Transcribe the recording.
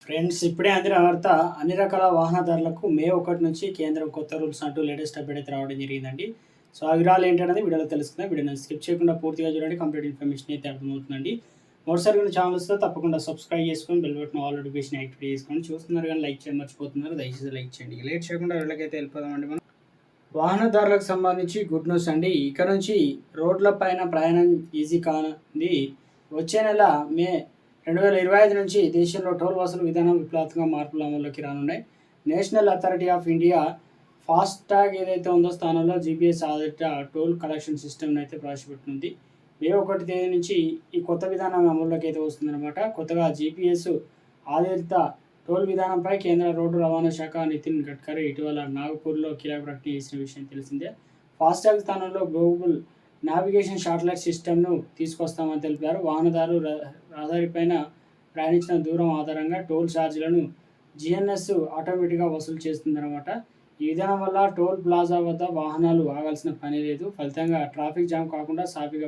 Friends ఇప్పుడే అందిన వార్త. అన్ని రకాల వాహనదారులకు మే 1 నుంచి కేంద్రం కొత్త రూల్స్ అంటూ లేటెస్ట్ అప్డేట్ అయితే రావడం జరిగిందండి. సో ఆ వివరాలు ఏంటనేది వీడియోలో తెలుసుకుందాం. వీడియోని స్కిప్ చేయకుండా పూర్తిగా చూడండి. కంప్లీట్ ఇన్ఫర్మేషన్ అయితే అర్థమవుతుందండి. మొదటిసారి మన ఛానల్ వస్తే తప్పకుండా సబ్స్క్రైబ్ చేసుకొని bell button all notification activate చేసుకొని చూస్తున్నారు కానీ లైక్ చేయడం మర్చిపోతున్నారు. దయచేసి లైక్ చేయండి. లేట్ చేయకుండా వీళ్ళకైతే వెళ్ళిపోదామండి. మనం వాహనదారులకు సంబంధించి గుడ్ న్యూస్ అండి. ఇక నుంచి రోడ్ల పైన ప్రయాణం ఈజీ కానుంది. వచ్చే నెల మే 2025 నుంచి దేశంలో టోల్ వసూలు విధానం విప్లవాత్మక మార్పులు అమల్లోకి రానున్నాయి. National authority of India FASTag ఏదైతే ఉందో స్థానంలో జీపీఎస్ ఆధారిత టోల్ కలెక్షన్ సిస్టమ్ని అయితే ప్రవేశపెట్టనుంది. మే 1 తేదీ నుంచి ఈ కొత్త విధానం అమల్లోకి అయితే వస్తుందన్నమాట. కొత్తగా జీపీఎస్ ఆధారిత టోల్ విధానంపై కేంద్ర రోడ్డు రవాణా శాఖ నితిన్ గడ్కరీ ఇటీవల నాగపూర్లో కీలక ప్రకటన చేసిన విషయం తెలిసిందే. ఫాస్టాగ్ స్థానంలో గూగుల్ నావిగేషన్ శాటిలైట్ సిస్టమ్ను తీసుకొస్తామని తెలిపారు. వాహనదారులు రహదారిపైన ప్రయాణించిన దూరం ఆధారంగా టోల్ ఛార్జీలను జిఎన్ఎస్ ఆటోమేటిక్గా వసూలు చేస్తుందన్నమాట. ఈ విధానం వల్ల టోల్ ప్లాజా వద్ద వాహనాలు ఆగాల్సిన పని లేదు. ఫలితంగా ట్రాఫిక్ జామ్ కాకుండా సాఫీగా